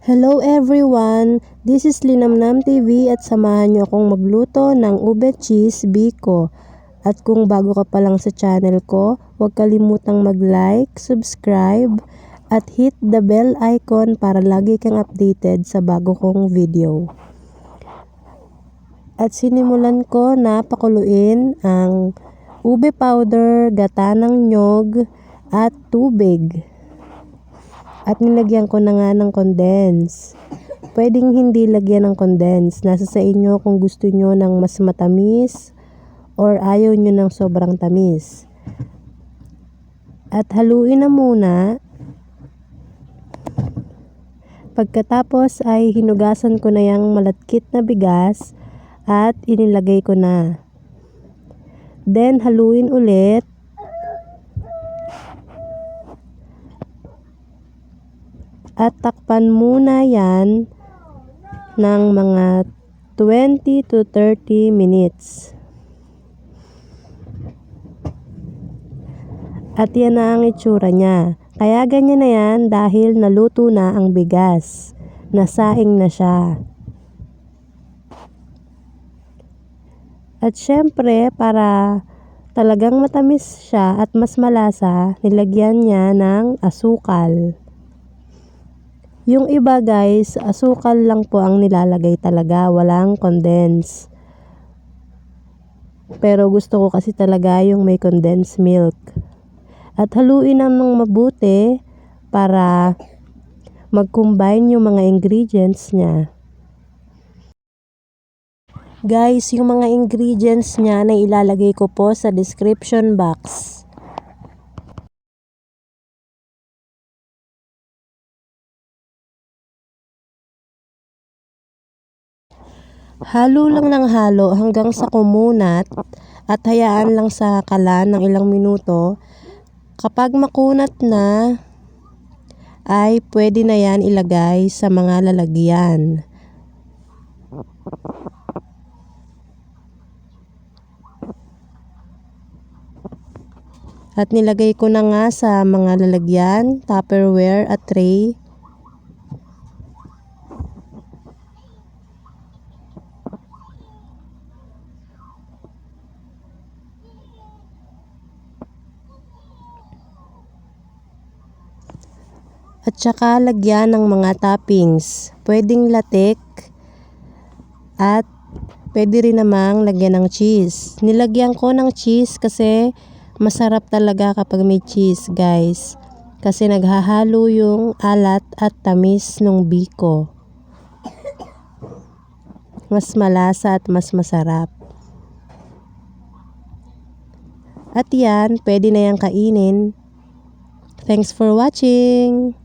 Hello everyone! This is Linamnam TV at samahan niyo akong magluto ng ube cheese biko. At kung bago ka pa lang sa channel ko, huwag kalimutang mag-like, subscribe, at hit the bell icon para lagi kang updated sa bago kong video. At sinimulan ko na pakuluin ang ube powder, gata ng nyog, at tubig. At nilagyan ko na nga ng condense. Pwedeng hindi lagyan ng condense. Nasa sa inyo kung gusto nyo ng mas matamis or ayaw nyo ng sobrang tamis. At haluin na muna. Pagkatapos ay hinugasan ko na yung malatkit na bigas at inilagay ko na. Then haluin ulit. At takpan muna yan ng mga 20 to 30 minutes. At yan na ang itsura niya. Kaya ganyan na yan dahil naluto na ang bigas. Nasaing na siya. At syempre para talagang matamis siya at mas malasa, nilagyan niya ng asukal. Yung iba guys, asukal lang po ang nilalagay talaga, walang condense. Pero gusto ko kasi talaga yung may condensed milk. At haluin ng mabuti para mag-combine yung mga ingredients niya. Guys, yung mga ingredients niya na ilalagay ko po sa description box. Halo lang ng halo hanggang sa kumunat at hayaan lang sa kalan ng ilang minuto. Kapag makunat na, ay pwede na yan ilagay sa mga lalagyan. At nilagay ko na nga sa mga lalagyan, Tupperware at tray. At saka lagyan ng mga toppings. Pwedeng latik at pwede rin namang lagyan ng cheese. Nilagyan ko ng cheese kasi masarap talaga kapag may cheese guys. Kasi naghahalo yung alat at tamis ng biko. Mas malasa at mas masarap. At yan, pwede na yang kainin. Thanks for watching!